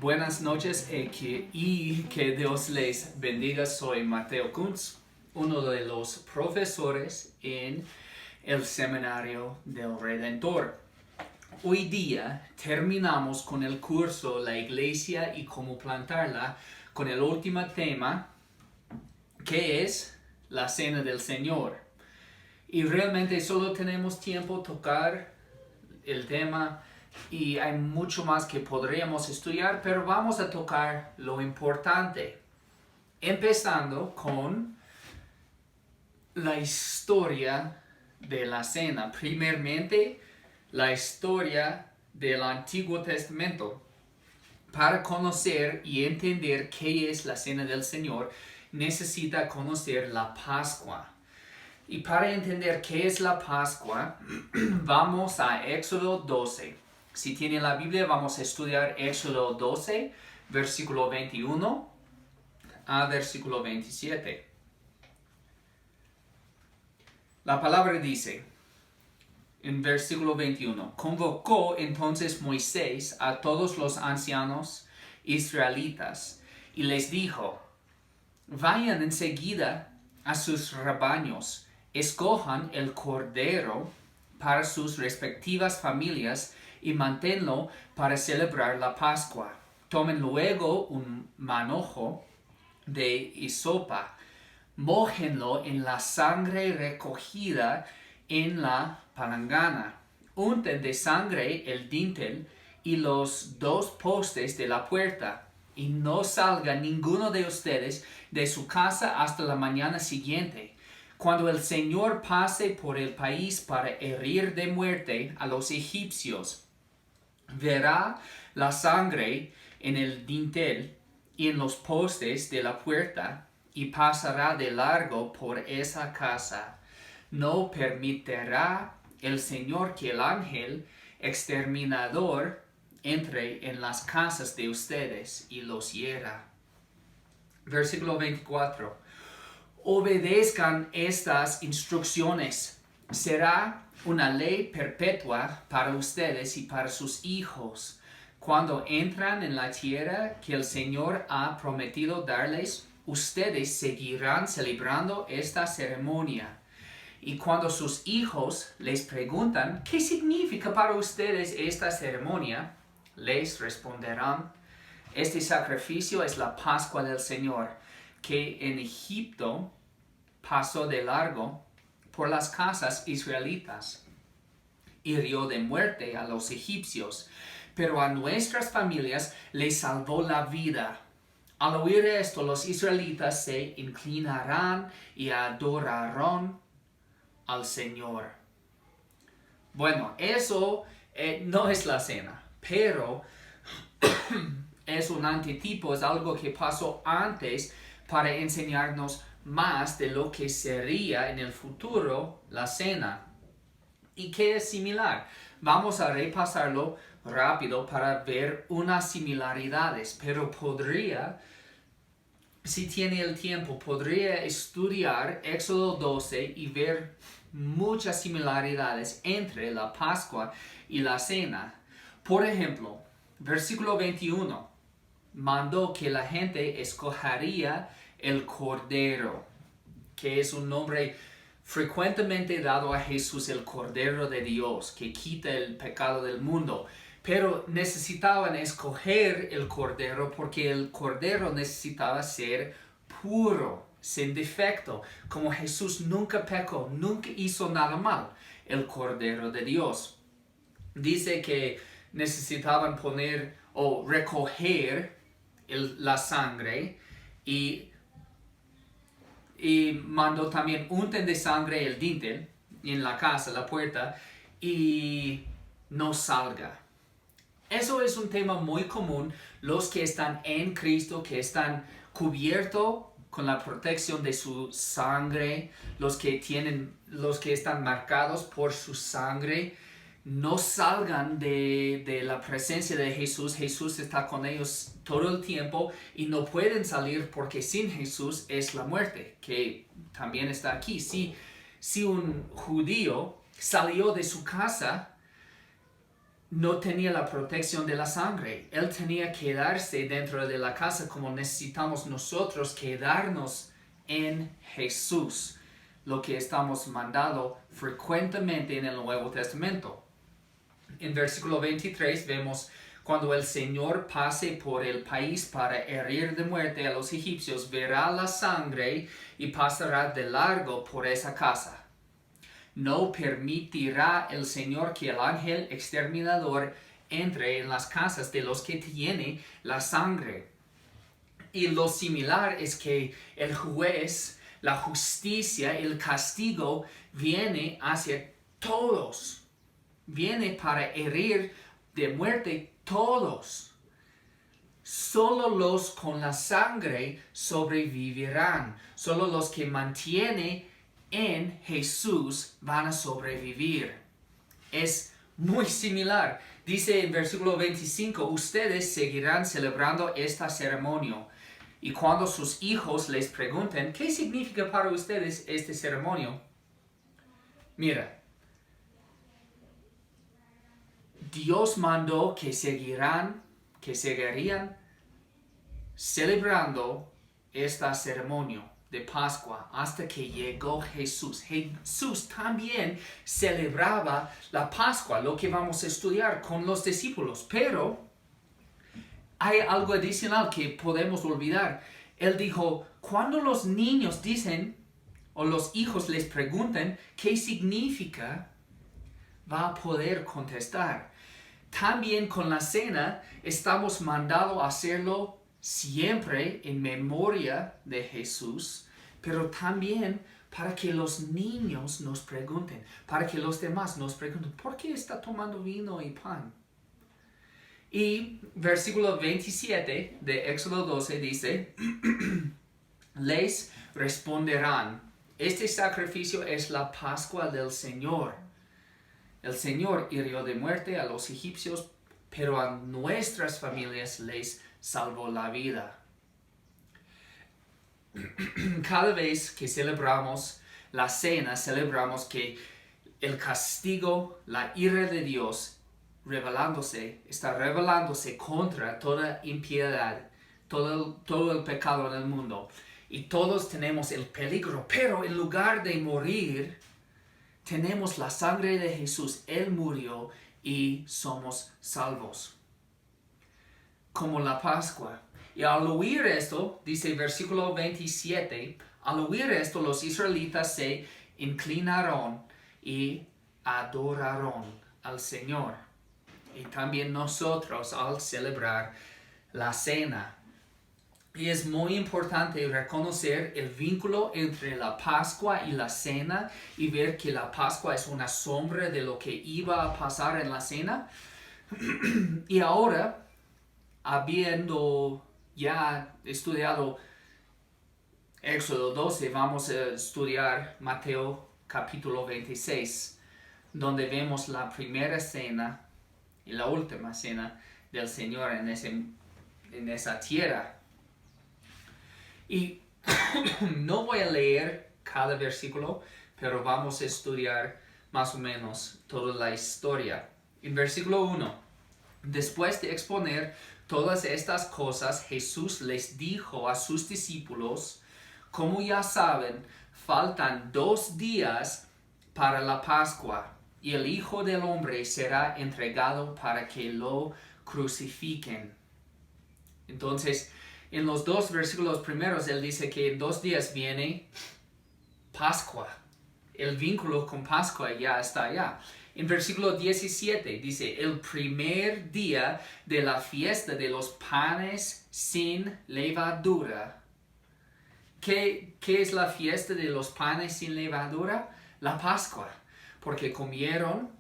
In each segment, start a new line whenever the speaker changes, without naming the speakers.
Buenas noches y que Dios les bendiga. Soy Mateo Kuntz, uno de los profesores en el Seminario del Redentor. Hoy día terminamos con el curso La Iglesia y cómo plantarla con el último tema, que es la Cena del Señor. Y realmente solo tenemos tiempo tocar el tema y hay mucho más que podríamos estudiar, pero vamos a tocar lo importante. Empezando con la historia de la cena. Primeramente, la historia del Antiguo Testamento. Para conocer y entender qué es la Cena del Señor, necesita conocer la Pascua. Y para entender qué es la Pascua, vamos a Éxodo 12. Si tienen la Biblia, vamos a estudiar Éxodo 12, versículo 21 a versículo 27. La palabra dice, en versículo 21, convocó entonces Moisés a todos los ancianos israelitas y les dijo, vayan enseguida a sus rebaños, escojan el cordero para sus respectivas familias y manténlo para celebrar la Pascua. Tomen luego un manojo de hisopa, mójenlo en la sangre recogida en la palangana, unten de sangre el dintel y los dos postes de la puerta, y no salga ninguno de ustedes de su casa hasta la mañana siguiente, cuando el Señor pase por el país para herir de muerte a los egipcios. Verá la sangre en el dintel y en los postes de la puerta, y pasará de largo por esa casa. No permitirá el Señor que el ángel exterminador entre en las casas de ustedes y los hiera. Versículo 24. Obedezcan estas instrucciones. Será una ley perpetua para ustedes y para sus hijos. Cuando entran en la tierra que el Señor ha prometido darles, ustedes seguirán celebrando esta ceremonia. Y cuando sus hijos les preguntan, ¿qué significa para ustedes esta ceremonia?, les responderán, este sacrificio es la Pascua del Señor, que en Egipto pasó de largo por las casas israelitas. Hirió de muerte a los egipcios, pero a nuestras familias les salvó la vida. Al oír esto, los israelitas se inclinarán y adorarán al Señor. Bueno, eso no es la cena, pero es un antitipo, es algo que pasó antes para enseñarnos más de lo que sería en el futuro la cena. ¿Y qué es similar? Vamos a repasarlo rápido para ver unas similaridades, pero si tiene el tiempo, podría estudiar Éxodo 12 y ver muchas similaridades entre la Pascua y la cena. Por ejemplo, versículo 21, mandó que la gente escogería el cordero, que es un nombre frecuentemente dado a Jesús, el Cordero de Dios, que quita el pecado del mundo. Pero necesitaban escoger el cordero porque el cordero necesitaba ser puro, sin defecto. Como Jesús nunca pecó, nunca hizo nada mal, el Cordero de Dios. Dice que necesitaban poner o recoger la sangre y mandó también unten de sangre el dintel en la casa, la puerta, y no salga. Eso es un tema muy común. Los que están en Cristo, que están cubiertos con la protección de su sangre, los que están marcados por su sangre, no salgan de la presencia de Jesús. Jesús está con ellos todo el tiempo y no pueden salir porque sin Jesús es la muerte, que también está aquí. Si un judío salió de su casa no tenía la protección de la sangre. Él tenía que quedarse dentro de la casa como necesitamos nosotros quedarnos en Jesús, lo que estamos mandando frecuentemente en el Nuevo Testamento. En versículo 23 vemos: cuando el Señor pase por el país para herir de muerte a los egipcios, verá la sangre y pasará de largo por esa casa. No permitirá el Señor que el ángel exterminador entre en las casas de los que tienen la sangre. Y lo similar es que el juez, la justicia, el castigo viene hacia todos. Viene para herir de muerte todos. Solo los con la sangre sobrevivirán. Solo los que mantienen en Jesús van a sobrevivir. Es muy similar. Dice en versículo 25: ustedes seguirán celebrando esta ceremonia. Y cuando sus hijos les pregunten: ¿qué significa para ustedes este ceremonia? Mira, Dios mandó que seguirían celebrando esta ceremonia de Pascua hasta que llegó Jesús. Jesús también celebraba la Pascua, lo que vamos a estudiar con los discípulos, pero hay algo adicional que podemos olvidar. Él dijo: cuando los niños dicen o los hijos les preguntan qué significa, va a poder contestar. También con la cena estamos mandados a hacerlo siempre en memoria de Jesús, pero también para que los niños nos pregunten, para que los demás nos pregunten: ¿por qué está tomando vino y pan? Y versículo 27 de Éxodo 12 dice: les responderán: este sacrificio es la Pascua del Señor. El Señor hirió de muerte a los egipcios, pero a nuestras familias les salvó la vida. Cada vez que celebramos la cena, celebramos que el castigo, la ira de Dios, está revelándose contra toda impiedad, todo el pecado en el mundo. Y todos tenemos el peligro, pero en lugar de morir, tenemos la sangre de Jesús. Él murió y somos salvos. Como la Pascua. Y al oír esto, dice versículo 27, al oír esto los israelitas se inclinaron y adoraron al Señor. Y también nosotros al celebrar la cena. Y es muy importante reconocer el vínculo entre la Pascua y la cena y ver que la Pascua es una sombra de lo que iba a pasar en la cena. Y ahora, habiendo ya estudiado Éxodo 12, vamos a estudiar Mateo capítulo 26, donde vemos la primera cena y la última cena del Señor en esa tierra. Y no voy a leer cada versículo, pero vamos a estudiar más o menos toda la historia. En versículo 1, después de exponer todas estas cosas, Jesús les dijo a sus discípulos: como ya saben, faltan 2 días para la Pascua, y el Hijo del Hombre será entregado para que lo crucifiquen. Entonces, en los 2 versículos primeros, él dice que en 2 días viene Pascua. El vínculo con Pascua ya está allá. En versículo 17 dice: el primer día de la fiesta de los panes sin levadura. ¿Qué es la fiesta de los panes sin levadura? La Pascua. Porque comieron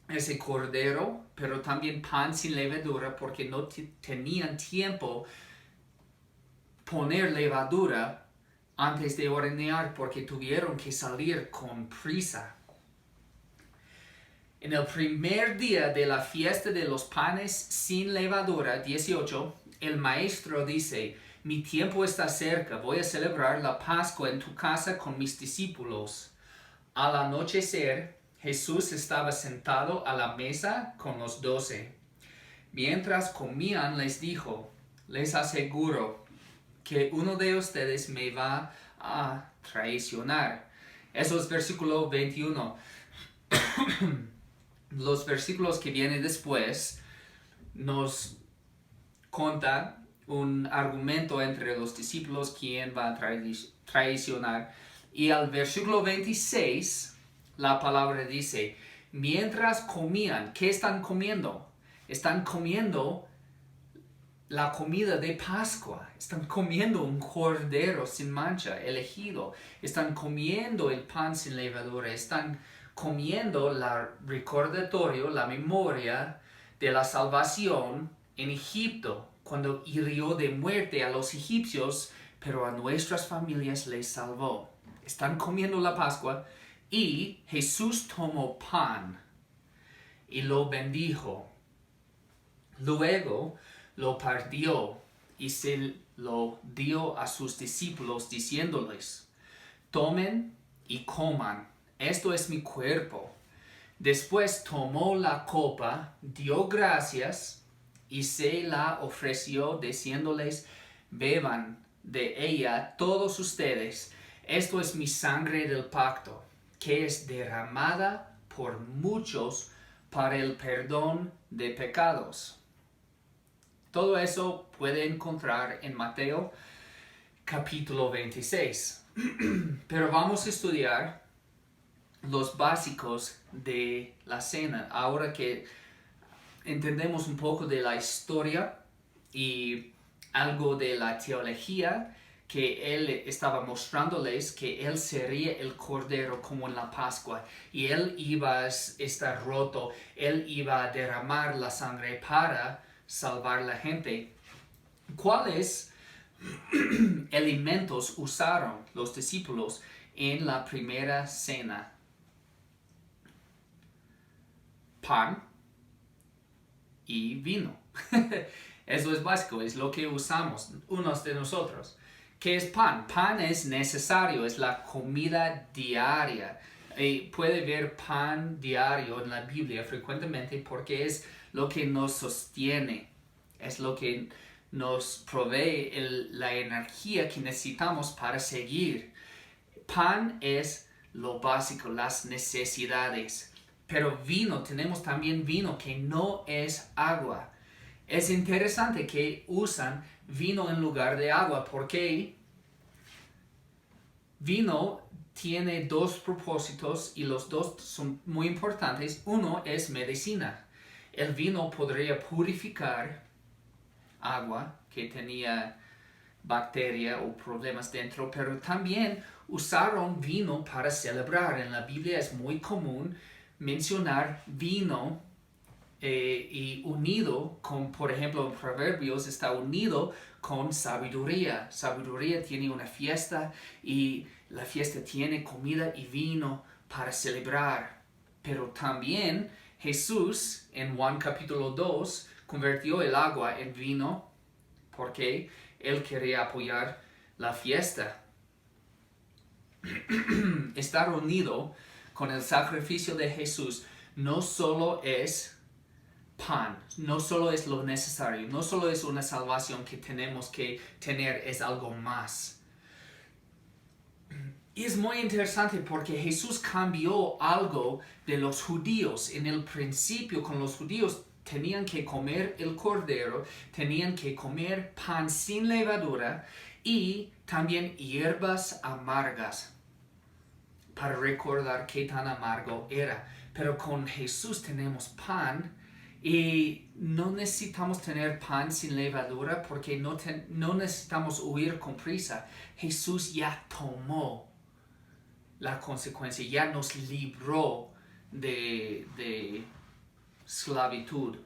ese cordero, pero también pan sin levadura, porque no tenían tiempo poner levadura antes de hornear, porque tuvieron que salir con prisa. En el primer día de la fiesta de los panes sin levadura, 18, el maestro dice: mi tiempo está cerca, voy a celebrar la Pascua en tu casa con mis discípulos. Al anochecer, Jesús estaba sentado a la mesa con los 12. Mientras comían, les dijo, les aseguro que uno de ustedes me va a traicionar. Eso es versículo 21. Los versículos que vienen después nos cuenta un argumento entre los discípulos quién va a traicionar. Y al versículo 26, la palabra dice, mientras comían, ¿qué están comiendo? Están comiendo la comida de Pascua. Están comiendo un cordero sin mancha, elegido. Están comiendo el pan sin levadura. Están comiendo el recordatorio, la memoria de la salvación en Egipto, cuando hirió de muerte a los egipcios, pero a nuestras familias les salvó. Están comiendo la Pascua y Jesús tomó pan y lo bendijo. Luego lo partió y se lo dio a sus discípulos diciéndoles, tomen y coman, esto es mi cuerpo. Después tomó la copa, dio gracias y se la ofreció diciéndoles, beban de ella todos ustedes, esto es mi sangre del pacto, que es derramada por muchos para el perdón de pecados. Todo eso puede encontrar en Mateo capítulo 26. Pero vamos a estudiar los básicos de la cena. Ahora que entendemos un poco de la historia y algo de la teología, que él estaba mostrándoles que él sería el cordero como en la Pascua y él iba a estar roto, él iba a derramar la sangre para salvar la gente. ¿Cuáles elementos usaron los discípulos en la primera cena? Pan y vino. Eso es básico, es lo que usamos unos de nosotros. ¿Qué es pan? Pan es necesario, es la comida diaria. Puede ver pan diario en la Biblia frecuentemente porque es lo que nos sostiene, es lo que nos provee la energía que necesitamos para seguir. Pan es lo básico, las necesidades. Pero vino, tenemos también vino que no es agua. Es interesante que usan vino en lugar de agua porque vino tiene dos propósitos y los dos son muy importantes. Uno es medicina. El vino podría purificar agua que tenía bacteria o problemas dentro, pero también usaron vino para celebrar. En la Biblia es muy común mencionar vino y unido con, por ejemplo, en Proverbios está unido con sabiduría. Sabiduría tiene una fiesta y la fiesta tiene comida y vino para celebrar. Pero también Jesús en Juan capítulo 2 convirtió el agua en vino porque él quería apoyar la fiesta. Estar unido con el sacrificio de Jesús no solo es pan, no solo es lo necesario, no solo es una salvación que tenemos que tener, es algo más. Y es muy interesante porque Jesús cambió algo de los judíos. En el principio con los judíos tenían que comer el cordero, tenían que comer pan sin levadura y también hierbas amargas para recordar qué tan amargo era. Pero con Jesús tenemos pan y no necesitamos tener pan sin levadura porque no necesitamos huir con prisa. Jesús ya tomó la consecuencia, ya nos libró de esclavitud.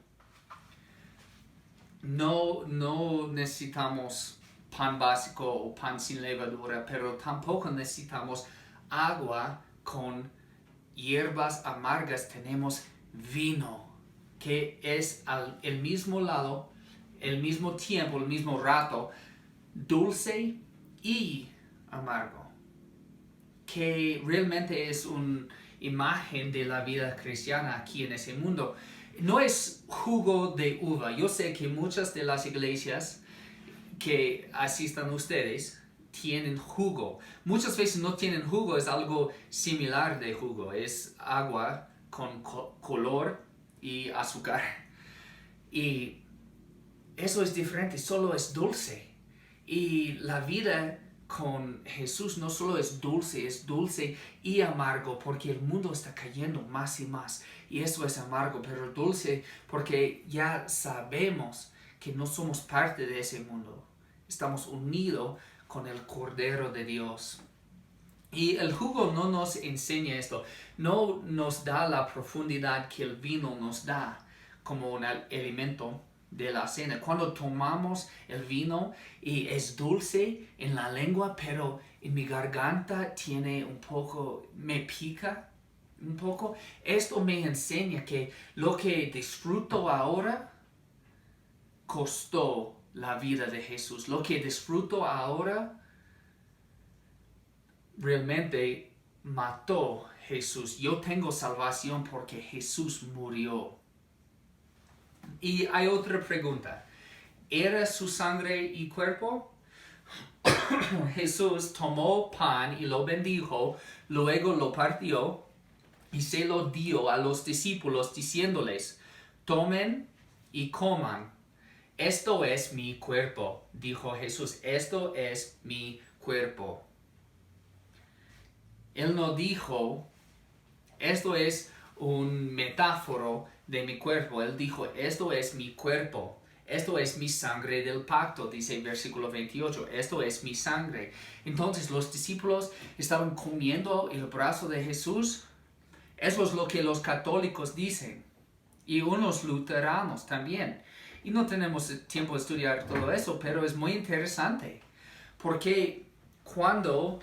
No necesitamos pan básico o pan sin levadura, pero tampoco necesitamos agua con hierbas amargas. Tenemos vino, que es el mismo lado, el mismo tiempo, el mismo rato, dulce y amargo, que realmente es un imagen de la vida cristiana aquí en ese mundo. No es jugo de uva. Yo sé que muchas de las iglesias que asistan ustedes tienen jugo. Muchas veces no tienen jugo, es algo similar de jugo. Es agua con color y azúcar. Y eso es diferente, solo es dulce. Y la vida con Jesús no solo es dulce y amargo, porque el mundo está cayendo más y más. Y eso es amargo, pero dulce porque ya sabemos que no somos parte de ese mundo. Estamos unidos con el Cordero de Dios. Y el jugo no nos enseña esto, no nos da la profundidad que el vino nos da como un alimento de la cena. Cuando tomamos el vino y es dulce en la lengua, pero en mi garganta tiene un poco, me pica un poco, esto me enseña que lo que disfruto ahora costó la vida de Jesús. Lo que disfruto ahora realmente mató Jesús. Yo tengo salvación porque Jesús murió. Y hay otra pregunta. ¿Era su sangre y cuerpo? Jesús tomó pan y lo bendijo, luego lo partió y se lo dio a los discípulos diciéndoles, tomen y coman. Esto es mi cuerpo, dijo Jesús, esto es mi cuerpo. Él no dijo, esto es un metáforo de mi cuerpo. Él dijo, esto es mi cuerpo. Esto es mi sangre del pacto, dice el versículo 28. Esto es mi sangre. Entonces los discípulos estaban comiendo el brazo de Jesús. Eso es lo que los católicos dicen. Y unos luteranos también. Y no tenemos tiempo de estudiar todo eso, pero es muy interesante. Porque cuando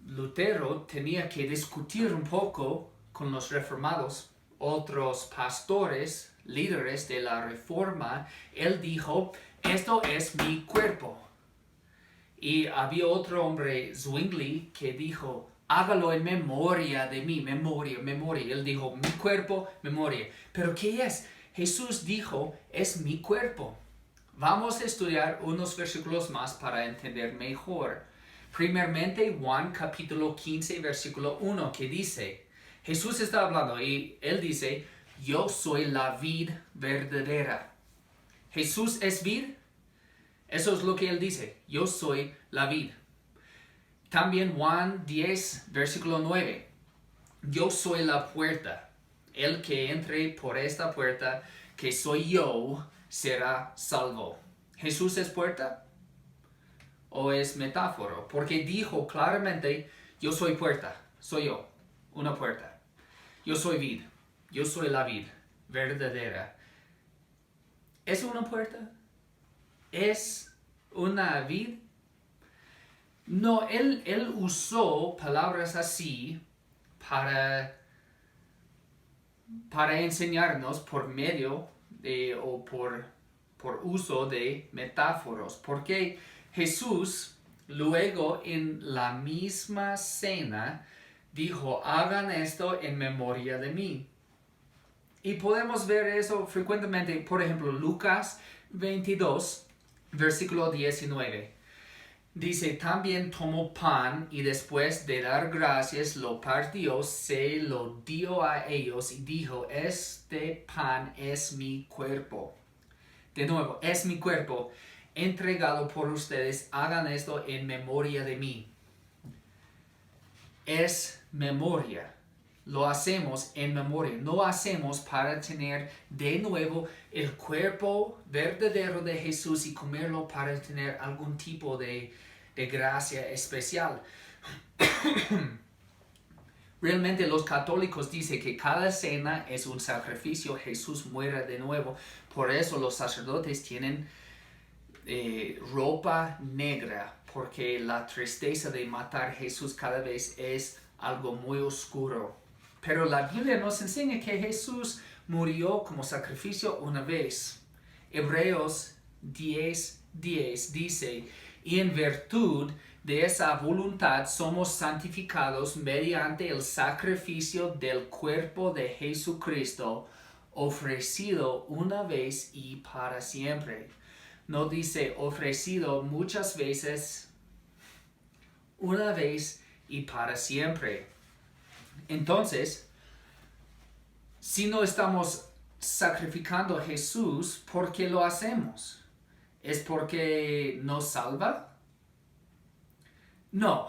Lutero tenía que discutir un poco con los reformados, otros pastores, líderes de la reforma, él dijo, esto es mi cuerpo. Y había otro hombre, Zwingli, que dijo, hágalo en memoria de mí, memoria. Él dijo, mi cuerpo, memoria. ¿Pero qué es? Jesús dijo, es mi cuerpo. Vamos a estudiar unos versículos más para entender mejor. Primeramente, Juan capítulo 15, versículo 1, que dice, Jesús está hablando y él dice, yo soy la vid verdadera. ¿Jesús es vid? Eso es lo que él dice, yo soy la vid. También Juan 10, versículo 9, yo soy la puerta. El que entre por esta puerta, que soy yo, será salvo. ¿Jesús es puerta? ¿O es metáforo? Porque dijo claramente, yo soy puerta, soy yo, una puerta. Yo soy vid, yo soy la vid verdadera. ¿Es una puerta? ¿Es una vid? No, él usó palabras así para enseñarnos por medio de, o por uso de metáforos. Porque Jesús luego en la misma cena dijo, hagan esto en memoria de mí. Y podemos ver eso frecuentemente, por ejemplo, Lucas 22, versículo 19. Dice, también tomó pan y después de dar gracias lo partió, se lo dio a ellos y dijo, este pan es mi cuerpo. De nuevo, es mi cuerpo entregado por ustedes, hagan esto en memoria de mí. Es memoria. Lo hacemos en memoria. No hacemos para tener de nuevo el cuerpo verdadero de Jesús y comerlo para tener algún tipo de gracia especial. Realmente los católicos dicen que cada cena es un sacrificio. Jesús muere de nuevo. Por eso los sacerdotes tienen ropa negra, porque la tristeza de matar a Jesús cada vez es algo muy oscuro. Pero la Biblia nos enseña que Jesús murió como sacrificio una vez. Hebreos 10:10 dice, y en virtud de esa voluntad somos santificados mediante el sacrificio del cuerpo de Jesucristo, ofrecido una vez y para siempre. No dice ofrecido muchas veces, una vez y para siempre. Entonces, si no estamos sacrificando a Jesús, ¿por qué lo hacemos? ¿Es porque nos salva? No,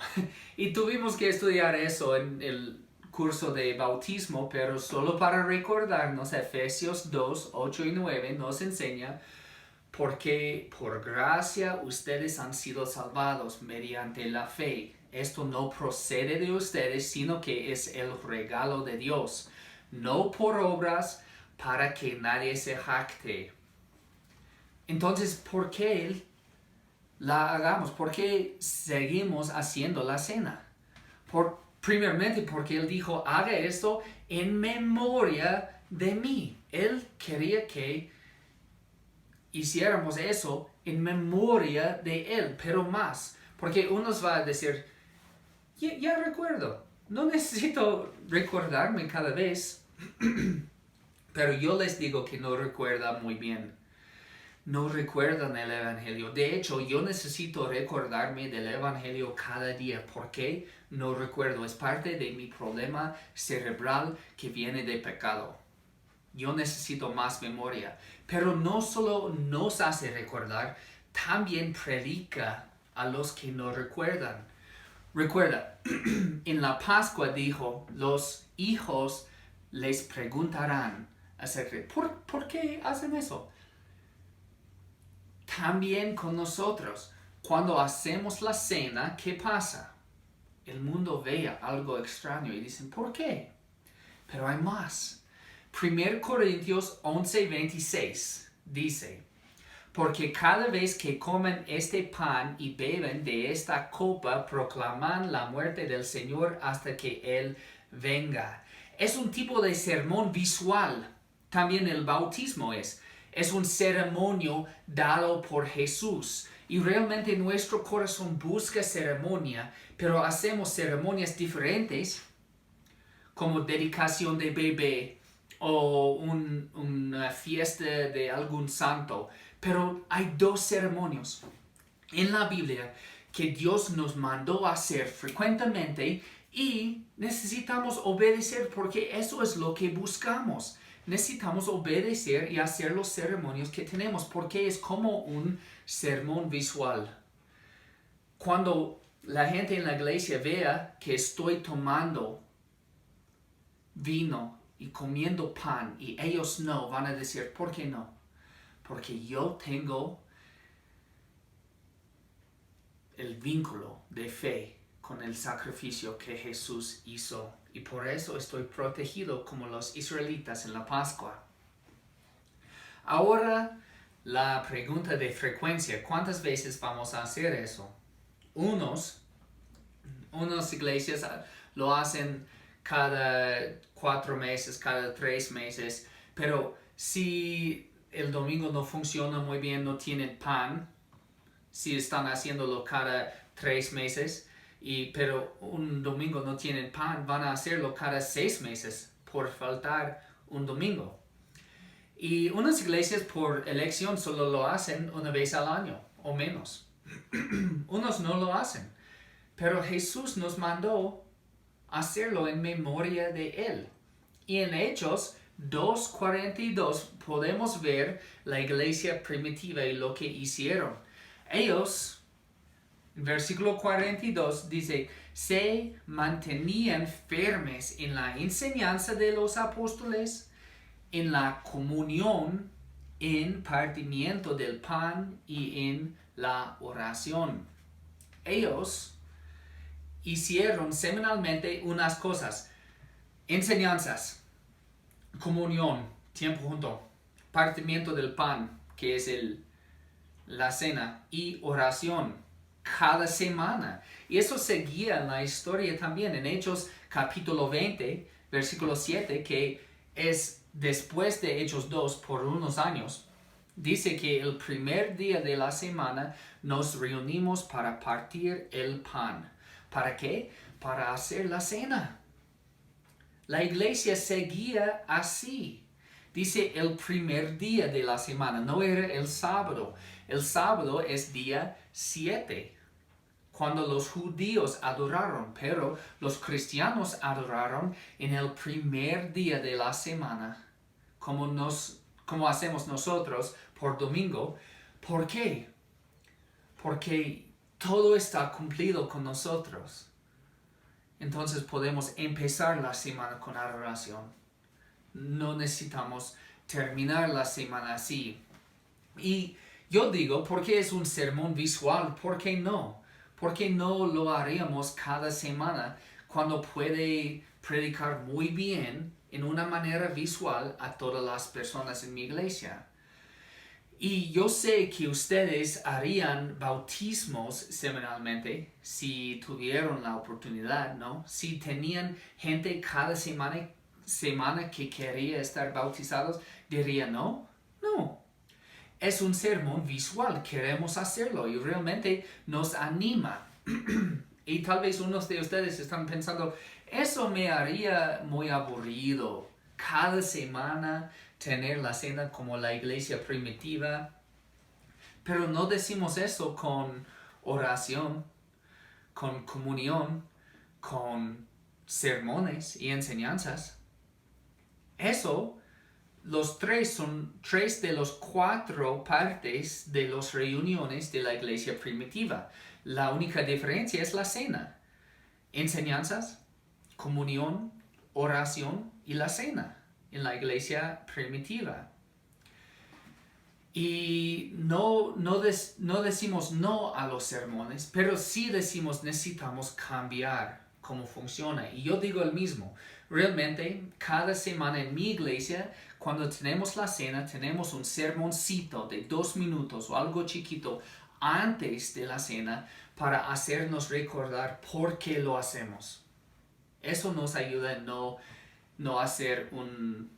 y tuvimos que estudiar eso en el curso de bautismo, pero solo para recordarnos, Efesios 2, 8 y 9 nos enseña porque por gracia ustedes han sido salvados mediante la fe. Esto no procede de ustedes, sino que es el regalo de Dios, no por obras para que nadie se jacte. Entonces, ¿por qué la hagamos? ¿Por qué seguimos haciendo la cena? Primeramente porque Él dijo, haga esto en memoria de mí. Él quería que hiciéramos eso en memoria de Él, pero más. Porque unos va a decir, ya recuerdo, no necesito recordarme cada vez. Pero yo les digo que no recuerda muy bien. No recuerdan el Evangelio. De hecho, yo necesito recordarme del Evangelio cada día. ¿Por qué? No recuerdo. Es parte de mi problema cerebral que viene de pecado. Yo necesito más memoria. Pero no solo nos hace recordar, también predica a los que no recuerdan. Recuerda, en la Pascua dijo, los hijos les preguntarán acerca de ¿por qué hacen eso? También con nosotros, cuando hacemos la cena, ¿qué pasa? El mundo ve algo extraño y dicen, ¿por qué? Pero hay más. 1 Corintios 11:26 dice, porque cada vez que comen este pan y beben de esta copa, proclaman la muerte del Señor hasta que Él venga. Es un tipo de sermón visual. También el bautismo es un ceremonio dado por Jesús. Y realmente nuestro corazón busca ceremonia, pero hacemos ceremonias diferentes, como dedicación de bebé o una fiesta de algún santo. Pero hay dos ceremonias en la Biblia que Dios nos mandó a hacer frecuentemente y necesitamos obedecer porque eso es lo que buscamos. Necesitamos obedecer y hacer los ceremonios que tenemos porque es como un sermón visual. Cuando la gente en la iglesia vea que estoy tomando vino y comiendo pan y ellos no, van a decir, ¿por qué no? Porque yo tengo el vínculo de fe con el sacrificio que Jesús hizo. Y por eso estoy protegido como los israelitas en la Pascua. Ahora, la pregunta de frecuencia. ¿Cuántas veces vamos a hacer eso? Unas iglesias lo hacen cada 4 meses, cada 3 meses. Pero si el domingo no funciona muy bien, no tienen pan, si están haciéndolo cada 3 meses, pero un domingo no tienen pan, van a hacerlo cada 6 meses por faltar un domingo. Y unas iglesias por elección solo lo hacen una vez al año o menos. Unos no lo hacen. Pero Jesús nos mandó hacerlo en memoria de Él. Y en Hechos 2:42 podemos ver la iglesia primitiva y lo que hicieron. Ellos, versículo 42 dice, se mantenían firmes en la enseñanza de los apóstoles, en la comunión, en partimiento del pan y en la oración. Ellos hicieron semanalmente unas cosas: enseñanzas, comunión, tiempo junto, partimiento del pan, que es la cena, y oración cada semana. Y eso seguía en la historia también en Hechos capítulo 20, versículo 7, que es después de Hechos 2 por unos años. Dice que el primer día de la semana nos reunimos para partir el pan. ¿Para qué? Para hacer la cena. La iglesia seguía así. Dice el primer día de la semana, no era el sábado. El sábado es día 7, cuando los judíos adoraron, pero los cristianos adoraron en el primer día de la semana, como hacemos nosotros por domingo. ¿Por qué? Porque todo está cumplido con nosotros. Entonces podemos empezar la semana con adoración. No necesitamos terminar la semana así. Y yo digo, ¿por qué es un sermón visual? ¿Por qué no? ¿Por qué no lo haríamos cada semana cuando puede predicar muy bien en una manera visual a todas las personas en mi iglesia? Y yo sé que ustedes harían bautismos semanalmente si tuvieron la oportunidad, ¿no? Si tenían gente cada semana que quería estar bautizados, diría no. Es un sermón visual, queremos hacerlo y realmente nos anima. Y tal vez unos de ustedes están pensando, eso me haría muy aburrido. Cada semana tener la cena como la iglesia primitiva. Pero no decimos eso con oración, con comunión, con sermones y enseñanzas. Eso, los tres son 3 de los 4 partes de las reuniones de la iglesia primitiva. La única diferencia es la cena. Enseñanzas, comunión, oración y la cena en la iglesia primitiva. Y no decimos no a los sermones, pero sí decimos necesitamos cambiar cómo funciona. Y yo digo el mismo. Realmente, cada semana en mi iglesia, cuando tenemos la cena, tenemos un sermoncito de 2 minutos o algo chiquito antes de la cena para hacernos recordar por qué lo hacemos. Eso nos ayuda a no hacer un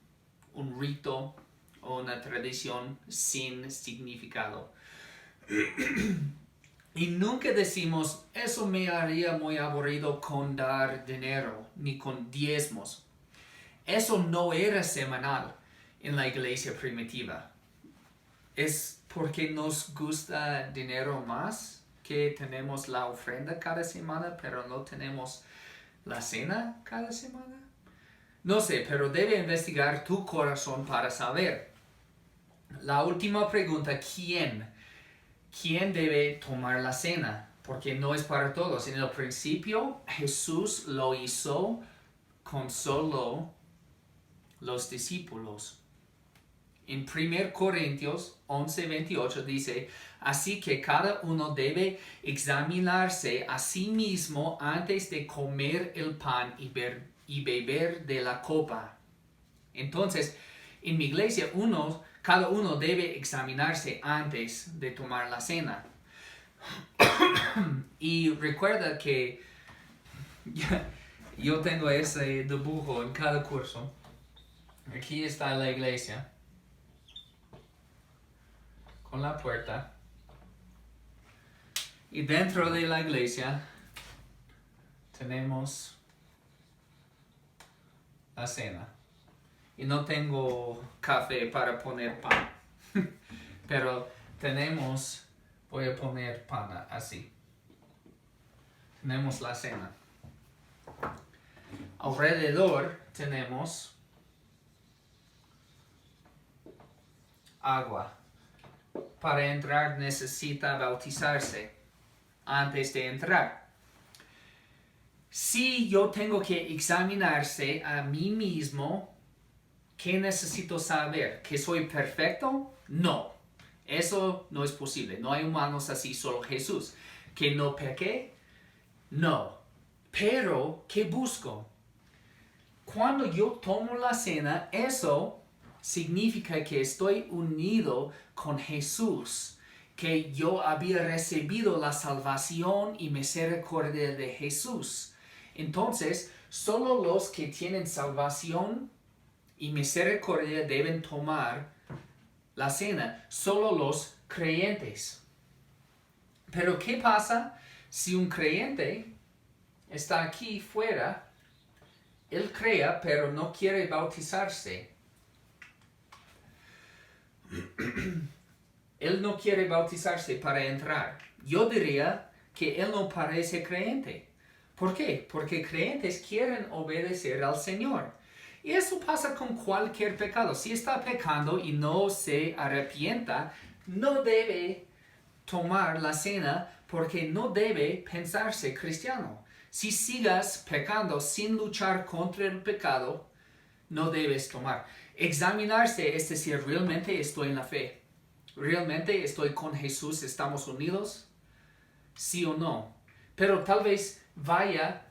rito o una tradición sin significado. Y nunca decimos, eso me haría muy aburrido con dar dinero, ni con diezmos. Eso no era semanal en la iglesia primitiva. Es porque nos gusta dinero más que tenemos la ofrenda cada semana, pero no tenemos la cena cada semana. No sé, pero debe investigar tu corazón para saber. La última pregunta, ¿quién? ¿Quién debe tomar la cena? Porque no es para todos. En el principio, Jesús lo hizo con solo los discípulos. En 1 Corintios 11:28 dice, así que cada uno debe examinarse a sí mismo antes de comer el pan y beber de la copa. Entonces, en mi iglesia, cada uno debe examinarse antes de tomar la cena. Y recuerda que yo tengo ese dibujo en cada curso. Aquí está la iglesia, con la puerta. Y dentro de la iglesia tenemos la cena. Y no tengo café para poner pan. Pero voy a poner pan así. Tenemos la cena. Alrededor tenemos agua. Para entrar necesita bautizarse antes de entrar. Si yo tengo que examinarse a mí mismo, ¿qué necesito saber? ¿Que soy perfecto? No. Eso no es posible. No hay humanos así, solo Jesús. ¿Que no pequé? No. Pero, ¿qué busco? Cuando yo tomo la cena, eso significa que estoy unido con Jesús, que yo había recibido la salvación y misericordia de Jesús. Entonces, solo los que tienen salvación y misericordia deben tomar la cena solo los creyentes. Pero ¿qué pasa si un creyente está aquí fuera? Él crea, pero no quiere bautizarse. Él no quiere bautizarse para entrar. Yo diría que él no parece creyente. ¿Por qué? Porque creyentes quieren obedecer al Señor. Y eso pasa con cualquier pecado. Si está pecando y no se arrepienta, no debe tomar la cena porque no debe pensarse cristiano. Si sigas pecando sin luchar contra el pecado, no debes tomar. Examinarse es decir, ¿realmente estoy en la fe? ¿Realmente estoy con Jesús? ¿Estamos unidos? ¿Sí o no? Pero tal vez vaya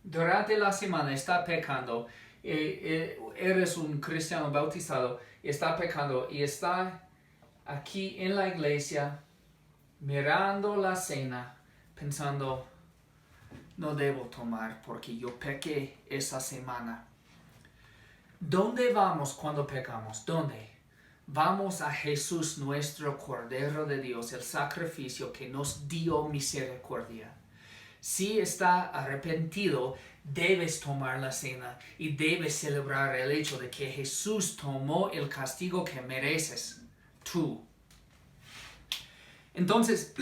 durante la semana, está pecando, eres un cristiano bautizado, está pecando y está aquí en la iglesia mirando la cena, pensando, no debo tomar porque yo pequé esa semana. ¿Dónde vamos cuando pecamos? ¿Dónde? Vamos a Jesús, nuestro Cordero de Dios, el sacrificio que nos dio misericordia. Si está arrepentido, debes tomar la cena y debes celebrar el hecho de que Jesús tomó el castigo que mereces tú. Entonces,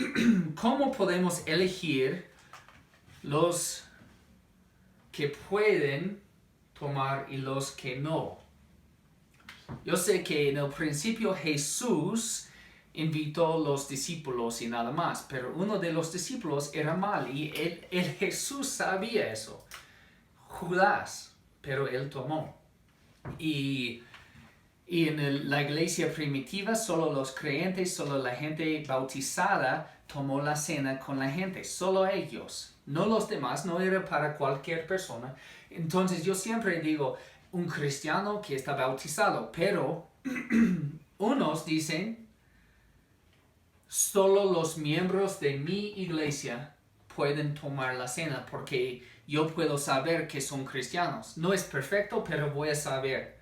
¿cómo podemos elegir los que pueden tomar y los que no? Yo sé que en el principio Jesús invitó a los discípulos y nada más, pero uno de los discípulos era mal y el Jesús sabía eso. Judas, pero él tomó. Y en la iglesia primitiva solo los creyentes, solo la gente bautizada tomó la cena con la gente, solo ellos, no los demás, no era para cualquier persona. Entonces yo siempre digo, un cristiano que está bautizado, pero unos dicen, solo los miembros de mi iglesia pueden tomar la cena porque yo puedo saber que son cristianos. No es perfecto, pero voy a saber.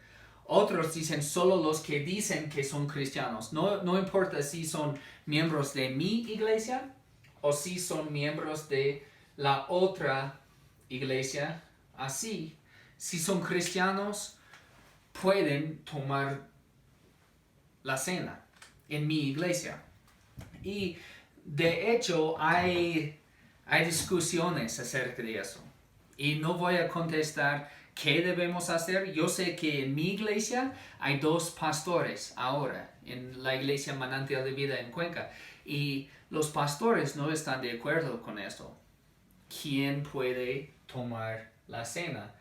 Otros dicen solo los que dicen que son cristianos. No importa si son miembros de mi iglesia o si son miembros de la otra iglesia. Así, si son cristianos, pueden tomar la cena en mi iglesia. Y de hecho hay discusiones acerca de eso. Y no voy a contestar qué debemos hacer. Yo sé que en mi iglesia hay 2 pastores ahora, en la iglesia Manantial de Vida en Cuenca. Y los pastores no están de acuerdo con esto. ¿Quién puede tomar la cena?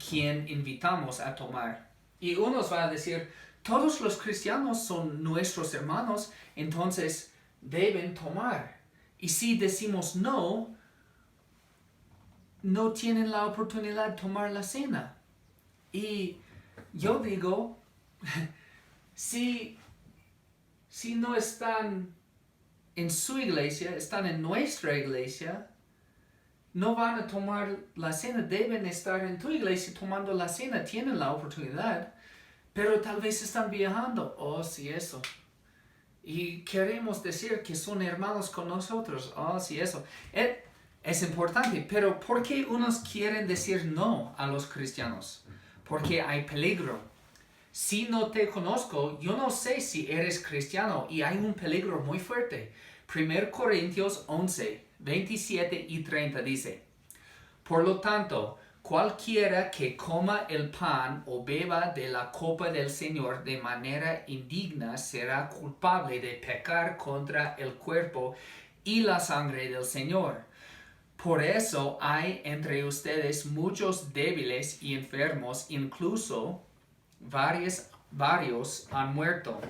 ¿Quién invitamos a tomar? Y unos van a decir, todos los cristianos son nuestros hermanos, entonces deben tomar. Y si decimos no, no tienen la oportunidad de tomar la cena. Y yo digo, si no están en su iglesia, están en nuestra iglesia, no van a tomar la cena, deben estar en tu iglesia tomando la cena, tienen la oportunidad, pero tal vez están viajando, oh sí eso. Y queremos decir que son hermanos con nosotros, oh sí eso. Es importante, pero ¿por qué unos quieren decir no a los cristianos? Porque hay peligro. Si no te conozco, yo no sé si eres cristiano y hay un peligro muy fuerte. 1 Corintios 11, 27 y 30 dice, por lo tanto, cualquiera que coma el pan o beba de la copa del Señor de manera indigna será culpable de pecar contra el cuerpo y la sangre del Señor. Por eso hay entre ustedes muchos débiles y enfermos, incluso varios han muerto.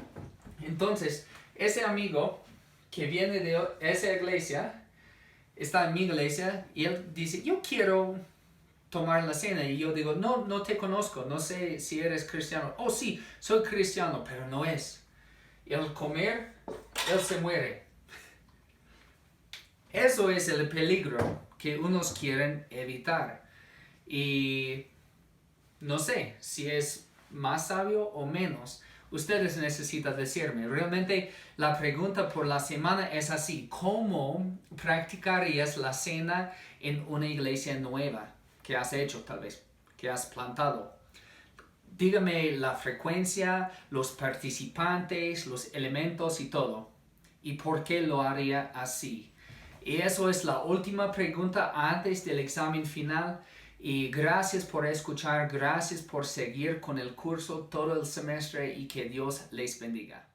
Entonces, ese amigo que viene de esa iglesia, está en mi iglesia, y él dice, yo quiero tomar la cena, y yo digo, no te conozco, no sé si eres cristiano. Oh sí, soy cristiano, pero no es. Y al comer, él se muere. Eso es el peligro que unos quieren evitar. Y no sé si es más sabio o menos. Ustedes necesitan decirme. Realmente la pregunta por la semana es así. ¿Cómo practicarías la cena en una iglesia nueva que has hecho tal vez, que has plantado? Dígame la frecuencia, los participantes, los elementos y todo. ¿Y por qué lo haría así? Y eso es la última pregunta antes del examen final. Y gracias por escuchar, gracias por seguir con el curso todo el semestre y que Dios les bendiga.